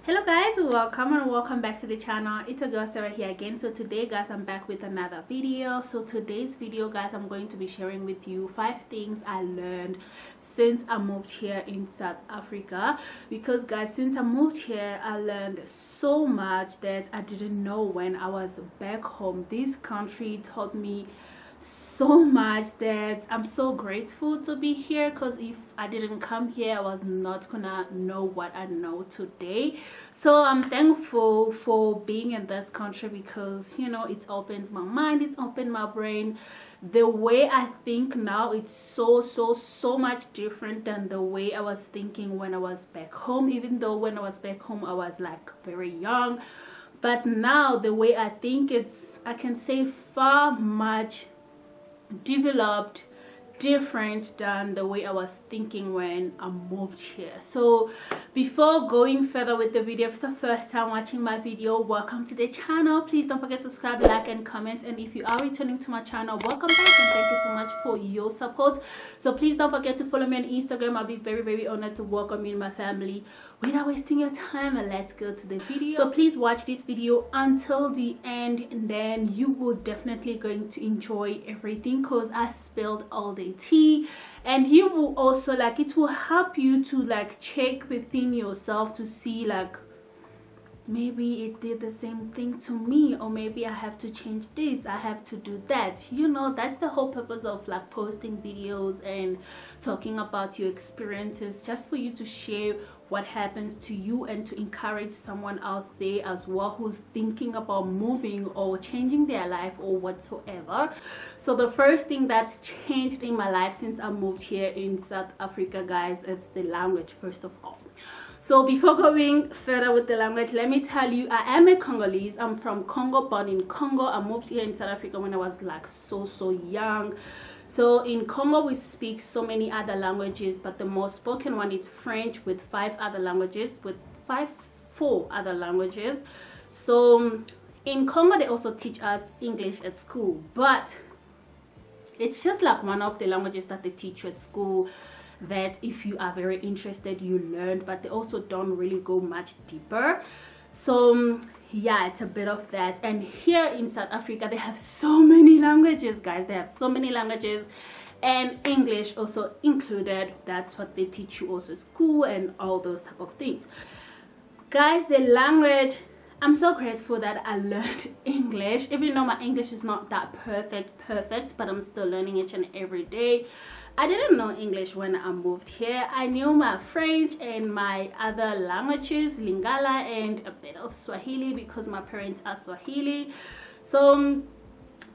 Hello guys, welcome and welcome back to the channel. It's a girl Sarah here again. So today guys, I'm back with another video. So today's video guys, I'm going to be sharing with you 5 things I learned since I moved here in South Africa. Because guys, since I moved here, I learned so much that I didn't know when I was back home. This country taught me so much that I'm so grateful to be here, because if I didn't come here, I was not gonna know what I know today. So I'm thankful for being in this country because, you know, it opens my mind, it's opened my brain. The way I think now, it's so much different than the way I was thinking when I was back home. Even though when I was back home I was like very young, but now the way I think, it's, I can say, far much developed, different than the way I was thinking when I moved here. So before going further with the video, if it's the first time watching my video, welcome to the channel. Please don't forget to subscribe, like and comment. And if you are returning to my channel, welcome back and thank you so much for your support. So please don't forget to follow me on Instagram. I'll be very honored to welcome you in my family. Without wasting your time, let's go to the video. So please watch this video until the end, and then you will definitely going to enjoy everything, because I spilled all the tea. And you will also, like, it will help you to like check within yourself to see like, maybe it did the same thing to me, or maybe I have to change this, I have to do that. You know, that's the whole purpose of like posting videos and talking about your experiences, just for you to share what happens to you and to encourage someone out there as well who's thinking about moving or changing their life or whatsoever. So the first thing that's changed in my life since I moved here in South Africa, guys, it's the language, first of all. So before going further with the language, let me tell you, I am a Congolese. I'm from Congo, born in Congo. I moved here in South Africa when I was like so young. So in Congo we speak so many other languages, but the most spoken one is French, with 4 other languages. So in Congo they also teach us English at school, but it's just like one of the languages that they teach you at school, that if you are very interested you learn, but they also don't really go much deeper. So yeah, it's a bit of that. And here in South Africa they have so many languages, guys. They have so many languages, and English also included. That's what they teach you also at school and all those type of things, guys. The language, I'm so grateful that I learned English, even though my English is not that perfect, but I'm still learning each and every day. I didn't know English when I moved here. I knew my French and my other languages, Lingala and a bit of Swahili, because my parents are Swahili. So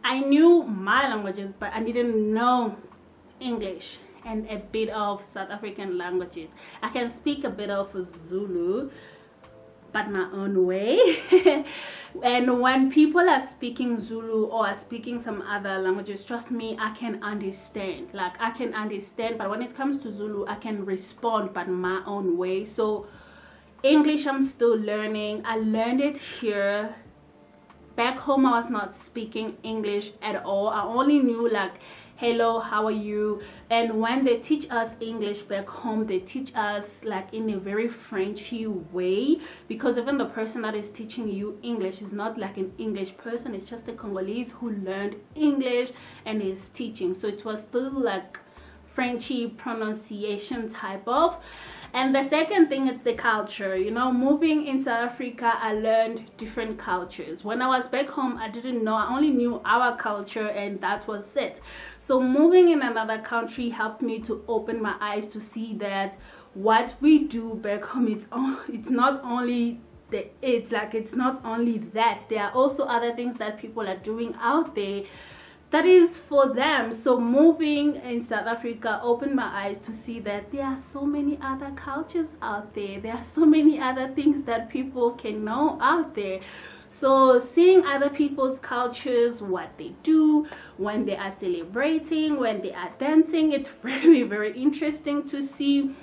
I knew my languages, but I didn't know English and a bit of South African languages. I can speak a bit of Zulu, but my own way. And when people are speaking Zulu or are speaking some other languages, trust me, I can understand. Like, I can understand, but when it comes to Zulu, I can respond, but my own way. So English, I'm still learning. I learned it here. Back home I was not speaking English at all. I only knew like hello, how are you? And when they teach us English back home, they teach us like in a very Frenchy way, because even the person that is teaching you English is not like an English person. It's just a Congolese who learned English and is teaching. So it was still like Frenchy pronunciation type of. And the second thing is the culture. You know, moving in South Africa, I learned different cultures. When I was back home, I didn't know. I only knew our culture, and that was it. So moving in another country helped me to open my eyes to see that what we do back home, it's not only it's not only that. There are also other things that people are doing out there that is for them. So moving in South Africa opened my eyes to see that there are so many other cultures out there. There are so many other things that people can know out there. So seeing other people's cultures, what they do when they are celebrating, when they are dancing, it's very interesting to see.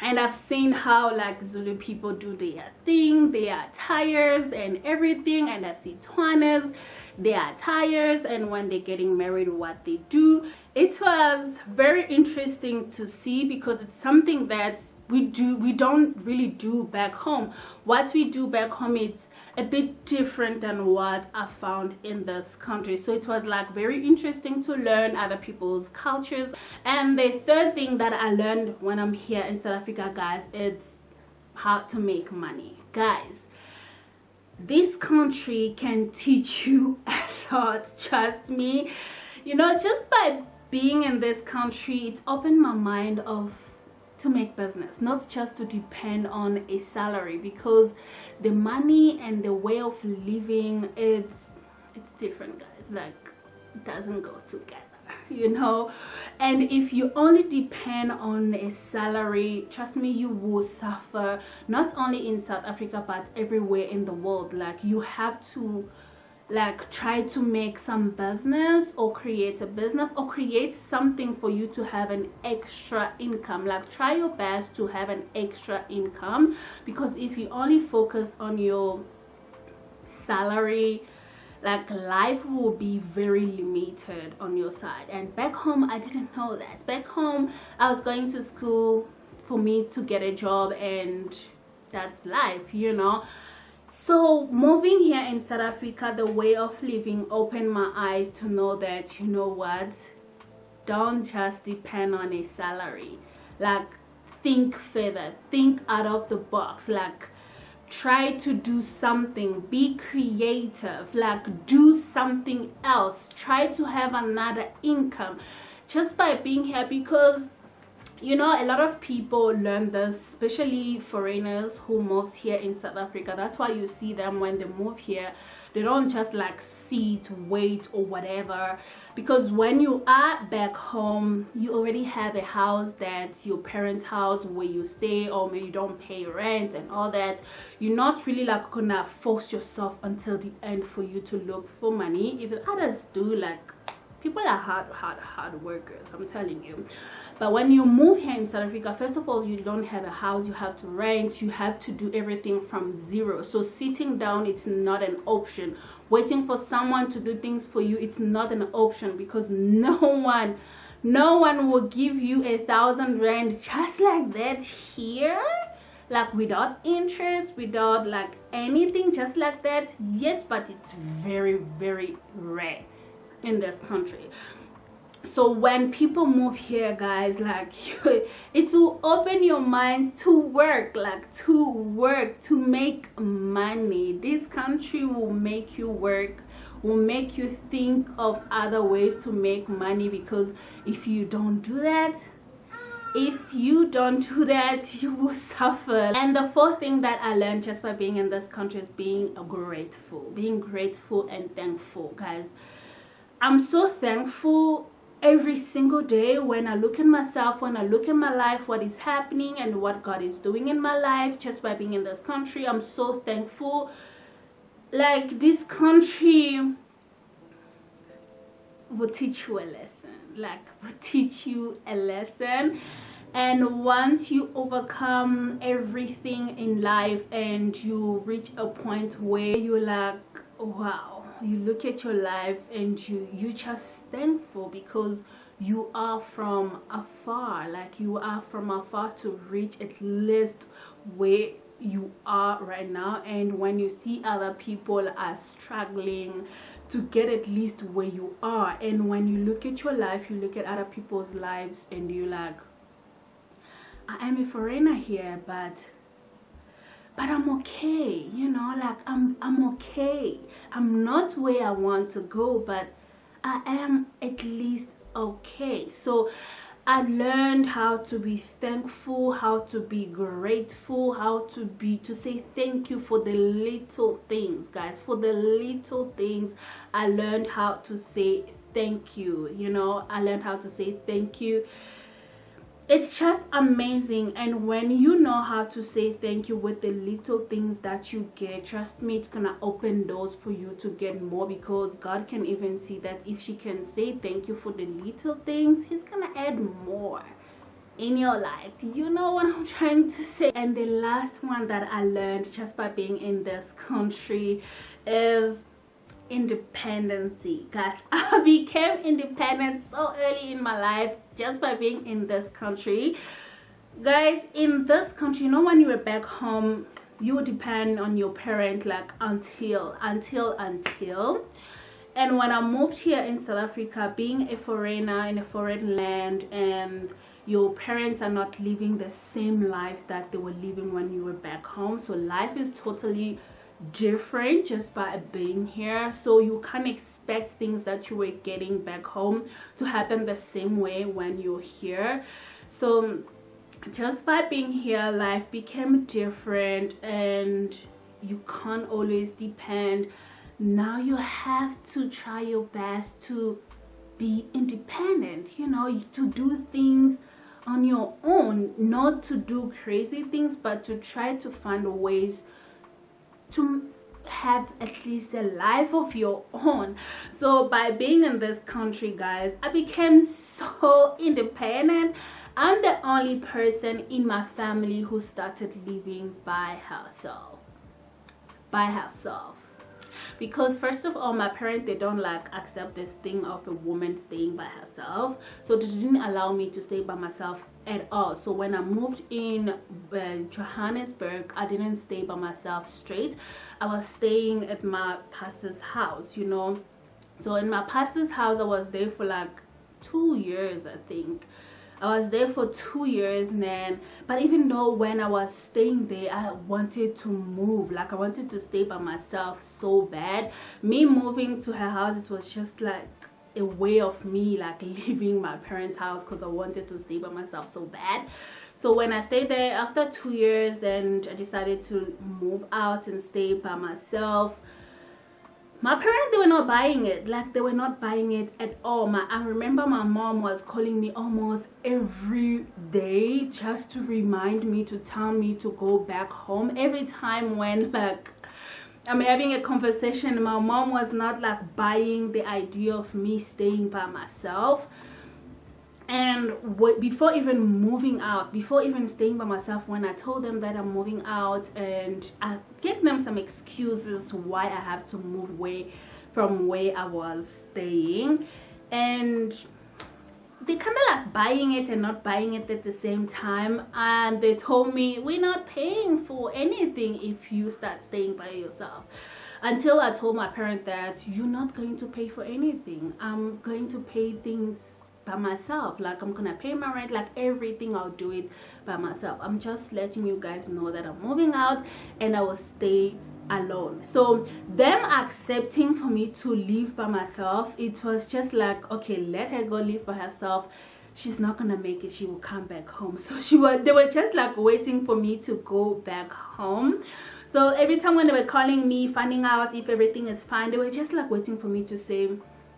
And I've seen how like Zulu people do their thing, their attires and everything. And I see Tswanas, their attires, and when they're getting married, what they do. It was very interesting to see, because it's something that we don't really do back home. What we do back home is a bit different than what I found in this country. So it was like very interesting to learn other people's cultures. And the third thing that I learned when I'm here in South Africa, guys, is how to make money. Guys, this country can teach you a lot, trust me. You know, just by being in this country, it's opened my mind to make business, not just to depend on a salary, because the money and the way of living, it's different, guys. Like, it doesn't go together, you know. And if you only depend on a salary, trust me, you will suffer, not only in South Africa but everywhere in the world. Like, you have to like try to make some business or create a business or create something for you to have an extra income. Like, try your best to have an extra income, because if you only focus on your salary, like, life will be very limited on your side. And back home, I didn't know that. Back home, I was going to school for me to get a job, and that's life, you know. So moving here in South Africa, the way of living opened my eyes to know that, you know what, don't just depend on a salary. Like, think further, think out of the box. Like, try to do something, be creative, like, do something else, try to have another income just by being here. Because, you know, a lot of people learn this, especially foreigners who moves here in South Africa. That's why you see them when they move here, they don't just like sit, wait or whatever. Because when you are back home, you already have a house that's your parents' house where you stay, or maybe you don't pay rent and all that. You're not really like gonna force yourself until the end for you to look for money. Even others do, like, people are hard workers, I'm telling you. But when you move here in South Africa, first of all, you don't have a house, you have to rent, you have to do everything from zero. So sitting down, it's not an option. Waiting for someone to do things for you, it's not an option, because no one will give you 1,000 rand just like that here, like, without interest, without like anything, just like that. Yes, but it's very, very rare in this country. So when people move here, guys, like, it will open your minds to work, like, to make money. This country will make you work, will make you think of other ways to make money, because if you don't do that, you will suffer. And the fourth thing that I learned just by being in this country is being grateful and thankful, guys. I'm so thankful every single day when I look at myself, when I look at my life, what is happening and what God is doing in my life just by being in this country. I'm so thankful. Like, this country will teach you a lesson. Like, will teach you a lesson. And once you overcome everything in life and you reach a point where you're like, wow, you look at your life and you just thankful, because you are from afar. Like, you are from afar to reach at least where you are right now. And when you see other people are struggling to get at least where you are, and when you look at your life, you look at other people's lives, and you're like, I am a foreigner here, but I'm okay, you know. Like, I'm okay. I'm not where I want to go, but I am at least okay. So I learned how to be thankful, how to be grateful, how to say thank you for the little things, guys. For the little things, I learned how to say thank you, you know. I learned how to say thank you. It's just amazing. And when you know how to say thank you with the little things that you get, trust me, it's gonna open doors for you to get more, because God can even see that if she can say thank you for the little things, he's gonna add more in your life. You know what I'm trying to say? And the last one that I learned just by being in this country is independency, guys. I became independent so early in my life just by being in this country. guys, in this country, you know, when you were back home, you depend on your parent like until. And when I moved here in South Africa, being a foreigner in a foreign land, and your parents are not living the same life that they were living when you were back home, so life is totally different just by being here. So you can't expect things that you were getting back home to happen the same way when you're here. So just by being here, life became different, and you can't always depend. Now you have to try your best to be independent, you know, to do things on your own, not to do crazy things, but to try to find ways to have at least a life of your own. So by being in this country, guys, I became so independent. I'm the only person in my family who started living by herself. Because first of all, my parents, they don't like accept this thing of a woman staying by herself, so they didn't allow me to stay by myself at all. So when I moved in Johannesburg, I didn't stay by myself straight. I was staying at my pastor's house, you know. So in my pastor's house, I was there for like 2 years, I think. I was there for 2 years, and then, but even though when I was staying there, I wanted to move, like I wanted to stay by myself so bad. Me moving to her house, it was just like a way of me like leaving my parents' house, because I wanted to stay by myself so bad. So when I stayed there after 2 years, and I decided to move out and stay by myself, my parents, they were not buying it. Like, they were not buying it at all. I remember my mom was calling me almost every day just to remind me, to tell me to go back home. Every time when like I'm having a conversation, my mom was not like buying the idea of me staying by myself. And before even moving out, before even staying by myself, when I told them that I'm moving out, and I gave them some excuses why I have to move away from where I was staying, and they kind of like buying it and not buying it at the same time. And they told me, we're not paying for anything if you start staying by yourself. Until I told my parents that you're not going to pay for anything. I'm going to pay things by myself. Like, I'm gonna pay my rent, like everything, I'll do it by myself. I'm just letting you guys know that I'm moving out and I will stay alone. So them accepting for me to live by myself, it was just like, okay, let her go live by herself. She's not gonna make it, she will come back home. So they were just like waiting for me to go back home. So every time when they were calling me, finding out if everything is fine, they were just like waiting for me to say,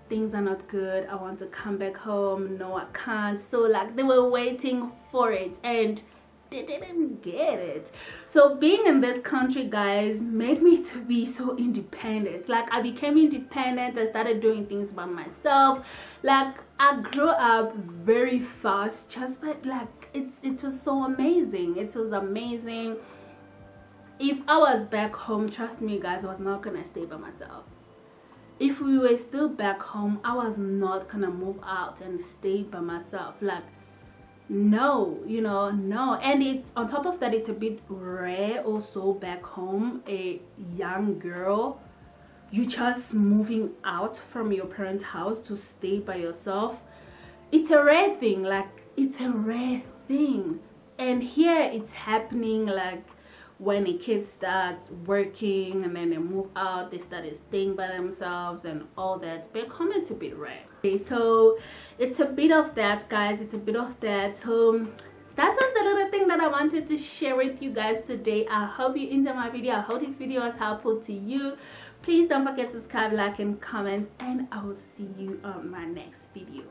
things are not good, I want to come back home, no I can't. So like they were waiting for it, and they didn't get it. So being in this country, guys, made me to be so independent. Like, I became independent. I started doing things by myself. Like, I grew up very fast, just but like it was so amazing. It was amazing. If I was back home, trust me guys, I was not gonna stay by myself. If we were still back home, I was not gonna move out and stay by myself. Like, no, you know, no. And it's on top of that, it's a bit rare also back home, a young girl, you just moving out from your parents' house to stay by yourself. It's a rare thing. Like, it's a rare thing. And here it's happening like when a kid starts working and then they move out, they started staying by themselves and all that. Back home, it's a bit rare. Okay, so it's a bit of that, guys. It's a bit of that. So that was the little thing that I wanted to share with you guys today. I hope you enjoyed my video. I hope this video was helpful to you. Please don't forget to subscribe, like, and comment, and I will see you on my next video.